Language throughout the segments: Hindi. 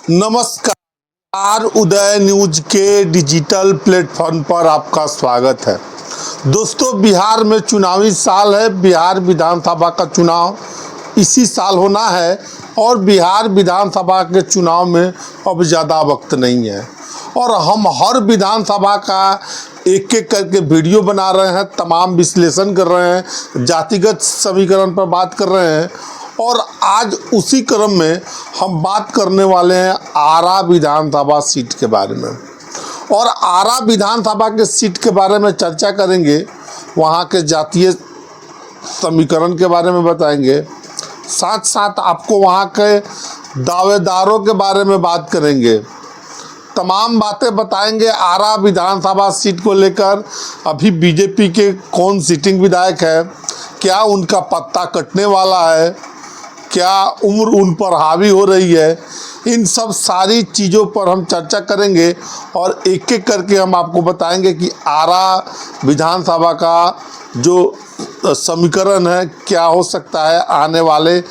नमस्कार, उदय न्यूज के डिजिटल प्लेटफॉर्म पर आपका स्वागत है। दोस्तों, बिहार में चुनावी साल है। बिहार विधानसभा का चुनाव इसी साल होना है और बिहार विधानसभा के चुनाव में अब ज़्यादा वक्त नहीं है और हम हर विधानसभा का एक एक करके वीडियो बना रहे हैं, तमाम विश्लेषण कर रहे हैं, जातिगत समीकरण पर बात कर रहे हैं और आज उसी क्रम में हम बात करने वाले हैं आरा विधानसभा सीट के बारे में। और आरा विधानसभा के सीट के बारे में चर्चा करेंगे, वहाँ के जातीय समीकरण के बारे में बताएंगे, साथ साथ आपको वहाँ के दावेदारों के बारे में बात करेंगे, तमाम बातें बताएंगे। आरा विधानसभा सीट को लेकर अभी बीजेपी के कौन सिटिंग विधायक है, क्या उनका पत्ता कटने वाला है, क्या उम्र उन पर हावी हो रही है, इन सब सारी चीज़ों पर हम चर्चा करेंगे और एक एक करके हम आपको बताएंगे कि आरा विधानसभा का जो समीकरण है क्या हो सकता है आने वाले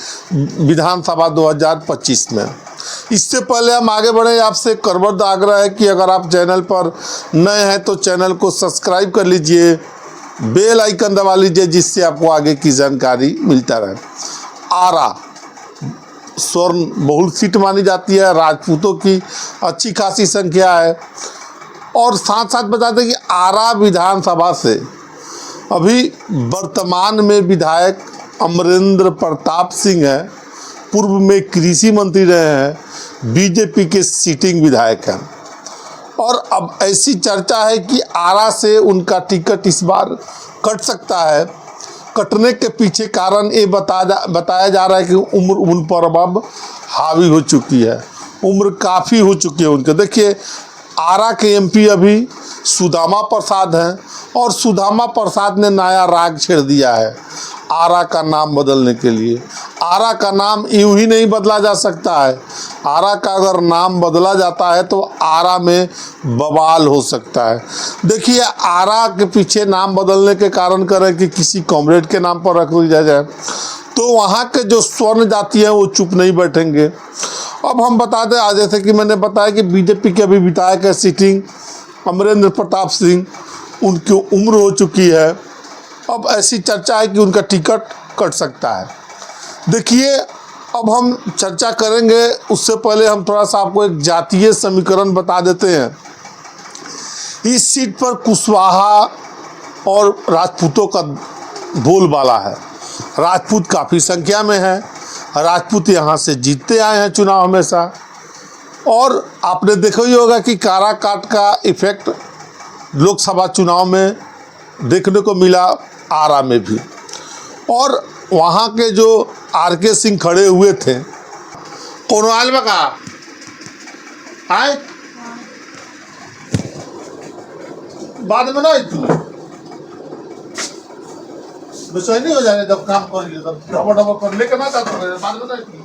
विधानसभा 2025 में। इससे पहले हम आगे बढ़े, आपसे करबद्ध आग्रह है कि अगर आप चैनल पर नए हैं तो चैनल को सब्सक्राइब कर लीजिए, बेल आइकन दबा लीजिए, जिससे आपको आगे की जानकारी मिलता रहे। आरा स्वर्ण बहुल सीट मानी जाती है, राजपूतों की अच्छी खासी संख्या है और साथ साथ बता दें कि आरा विधानसभा से अभी वर्तमान में विधायक अमरेंद्र प्रताप सिंह हैं, पूर्व में कृषि मंत्री रहे हैं, बीजेपी के सिटिंग विधायक हैं और अब ऐसी चर्चा है कि आरा से उनका टिकट इस बार कट सकता है। कटने के पीछे कारण ये बताया जा रहा है कि उम्र उन पर अब हावी हो चुकी है, उम्र काफ़ी हो चुकी है उनके। देखिए, आरा के एमपी अभी सुदामा प्रसाद हैं और सुदामा प्रसाद ने नया राग छेड़ दिया है आरा का नाम बदलने के लिए। आरा का नाम यूं ही नहीं बदला जा सकता है, आरा का अगर नाम बदला जाता है तो आरा में बवाल हो सकता है। देखिए, आरा के पीछे नाम बदलने के कारण करें कि किसी कॉमरेड के नाम पर रख दिया जाए तो वहाँ के जो स्वर्ण जाति हैं वो चुप नहीं बैठेंगे। अब हम बता दें, आज जैसे कि मैंने बताया कि बीजेपी के अभी विधायक है सिटिंग अमरेंद्र प्रताप सिंह, उनकी उम्र हो चुकी है। अब ऐसी चर्चा है कि उनका टिकट कट सकता है। देखिए, अब हम चर्चा करेंगे, उससे पहले हम थोड़ा सा आपको एक जातीय समीकरण बता देते हैं। इस सीट पर कुशवाहा और राजपूतों का बोलबाला है। राजपूत काफ़ी संख्या में है, राजपूत यहाँ से जीतते आए हैं चुनाव हमेशा और आपने देखा ही होगा कि काराकाट का इफेक्ट लोकसभा चुनाव में देखने को मिला, आरा में भी। और वहाँ के जो आर.के. सिंह खड़े हुए थे, कौन आल में कहा आए बाद में ना इतना नहीं हो जाए, जब काम करिए तब डबल डबल कर लेके ना जाते बाद में ना इतनी।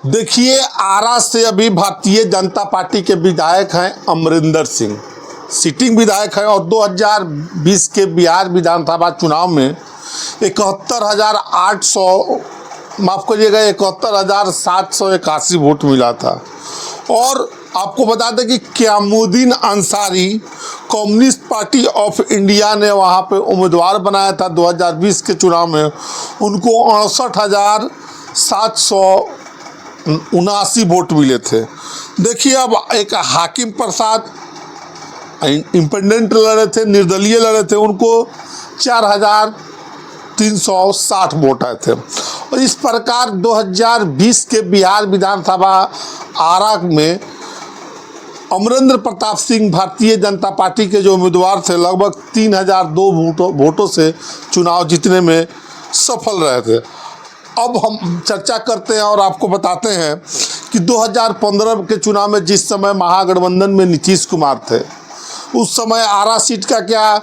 देखिए, आरा से अभी भारतीय जनता पार्टी के विधायक हैं अमरिंदर सिंह, सिटिंग विधायक हैं और 2020 के बिहार विधानसभा चुनाव में 71,800 माफ़ करिएगा 71,781 वोट मिला था। और आपको बता दें कि Qayamuddin Ansari Communist Party of India ने वहाँ पे उम्मीदवार बनाया था 2020 के चुनाव में, उनको 68,779 वोट मिले थे। देखिए, अब एक हाकिम प्रसाद इंडिपेंडेंट लड़े थे, निर्दलीय लड़े थे, उनको 4,360 वोट आए थे। और इस प्रकार 2020 के बिहार विधानसभा आरा में अमरेंद्र प्रताप सिंह भारतीय जनता पार्टी के जो उम्मीदवार थे, लगभग 3,002 वोटों से चुनाव जीतने में सफल रहे थे। अब हम चर्चा करते हैं और आपको बताते हैं कि 2015 के चुनाव में जिस समय महागठबंधन में नीतीश कुमार थे, उस समय आरा सीट का क्या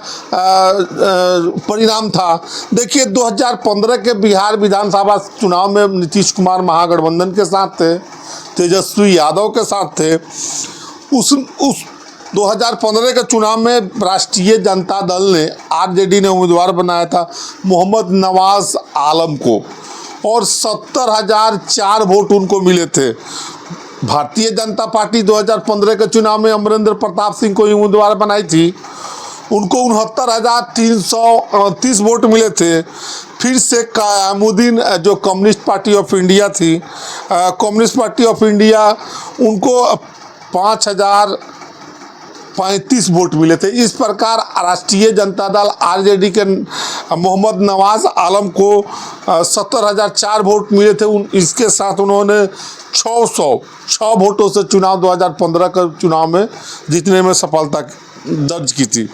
परिणाम था। देखिए 2015 के बिहार विधानसभा चुनाव में नीतीश कुमार महागठबंधन के साथ थे, तेजस्वी यादव के साथ थे। उस 2015 के चुनाव में राष्ट्रीय जनता दल ने आरजेडी ने उम्मीदवार बनाया था मोहम्मद नवाज आलम को और 70,004 वोट उनको मिले थे। भारतीय जनता पार्टी 2015 के चुनाव में अमरेंद्र प्रताप सिंह को उम्मीदवार बनाई थी, उनको 69,330 वोट मिले थे। फिर से क़यामुद्दीन जो कम्युनिस्ट पार्टी ऑफ इंडिया थी, कम्युनिस्ट पार्टी ऑफ इंडिया, उनको 5,035 वोट मिले थे। इस प्रकार राष्ट्रीय जनता दल आरजेडी के मोहम्मद नवाज आलम को 70,004 वोट मिले थे। इसके साथ उन्होंने 606 वोटों से चुनाव 2015 के चुनाव में जीतने में सफलता दर्ज की थी।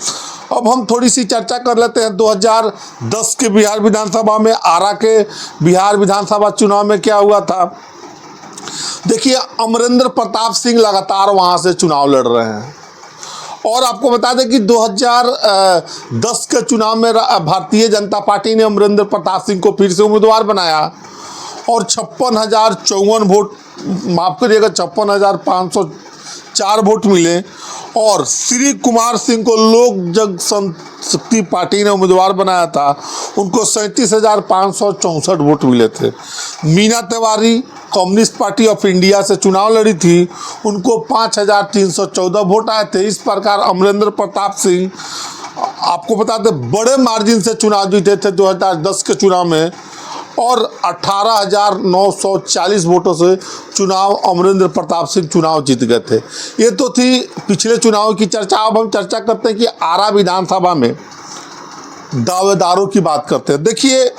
अब हम थोड़ी सी चर्चा कर लेते हैं 2010 के बिहार विधानसभा में। आरा के बिहार विधानसभा चुनाव में क्या हुआ था, देखिए अमरेंद्र प्रताप सिंह लगातार वहां से चुनाव लड़ रहे हैं। और आपको बता दें कि 2010 के चुनाव में भारतीय जनता पार्टी ने अमरेंद्र प्रताप सिंह को फिर से उम्मीदवार बनाया और 56,054 वोट, माफ करिएगा 56,504 वोट मिले। और श्री कुमार सिंह को लोक जनशक्ति पार्टी ने उम्मीदवार बनाया था, उनको 37,564 वोट मिले थे। Meena Tiwari communist Party of India से चुनाव लड़ी थी, उनको 5,314 वोट आए थे। इस प्रकार अमरेंद्र प्रताप सिंह, आपको बता दें, बड़े मार्जिन से चुनाव जीते थे 2010 के चुनाव में और 18,940 वोटों से चुनाव अमरेंद्र प्रताप सिंह चुनाव जीत गए थे। ये तो थी पिछले चुनाव की चर्चा। अब हम चर्चा करते हैं कि आरा विधानसभा में दावेदारों की बात करते हैं। देखिए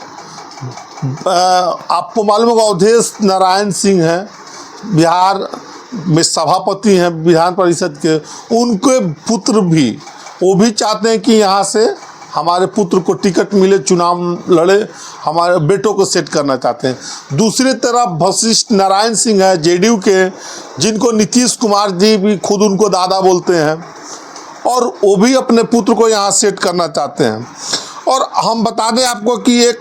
आपको मालूम होगा अवधेश नारायण सिंह हैं, बिहार में सभापति हैं विधान परिषद के, उनके पुत्र भी, वो भी चाहते हैं कि यहाँ से हमारे पुत्र को टिकट मिले, चुनाव लड़े, हमारे बेटों को सेट करना चाहते हैं। दूसरी तरफ वशिष्ठ नारायण सिंह है जेडीयू के, जिनको नीतीश कुमार जी भी खुद उनको दादा बोलते हैं और वो भी अपने पुत्र को यहाँ सेट करना चाहते हैं। और हम बता दें आपको कि एक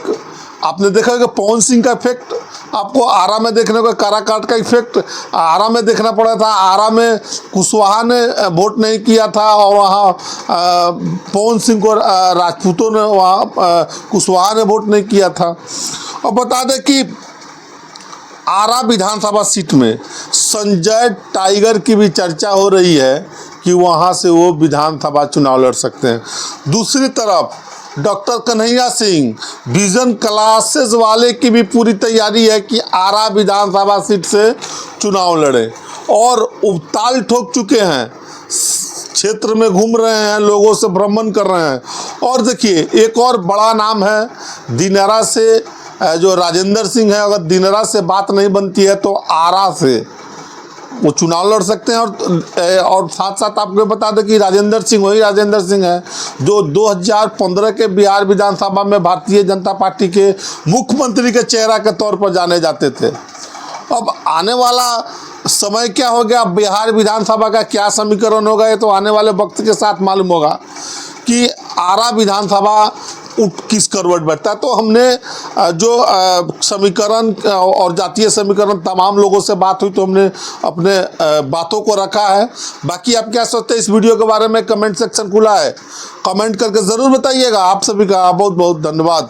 आपने देखा कि पवन सिंह का इफेक्ट आपको आरा में देखने को, काराकाट का इफेक्ट आरा में देखना पड़ा था। आरा में कुशवाहा ने वोट नहीं किया था और वहाँ पवन सिंह को राजपूतों ने, वहाँ कुशवाहा ने वोट नहीं किया था। और बता दें कि आरा विधानसभा सीट में संजय टाइगर की भी चर्चा हो रही है कि वहाँ से वो विधानसभा चुनाव लड़ सकते हैं। दूसरी तरफ doctor Kanhaiya Singh vision classes वाले की भी पूरी तैयारी है कि आरा विधानसभा सीट से चुनाव लड़े और उबताल ठोक चुके हैं, क्षेत्र में घूम रहे हैं, लोगों से भ्रमण कर रहे हैं। और देखिए एक और बड़ा नाम है दिनारा से, जो राजेंद्र सिंह है। अगर दिनारा से बात नहीं बनती है तो आरा से वो चुनाव लड़ सकते हैं। और साथ साथ आपको बता दें कि राजेंद्र सिंह वही राजेंद्र सिंह है जो 2015 के बिहार विधानसभा में भारतीय जनता पार्टी के मुख्यमंत्री के चेहरा के तौर पर जाने जाते थे। अब आने वाला समय क्या हो गया, बिहार विधानसभा का क्या समीकरण होगा, ये तो आने वाले वक्त के साथ मालूम होगा कि आरा विधानसभा किस करवट बैठता है। तो हमने जो समीकरण और जातीय समीकरण तमाम लोगों से बात हुई तो हमने अपने बातों को रखा है। बाकी आप क्या सोचते हैं इस वीडियो के बारे में, कमेंट सेक्शन खुला है, कमेंट करके ज़रूर बताइएगा। आप सभी का बहुत बहुत धन्यवाद।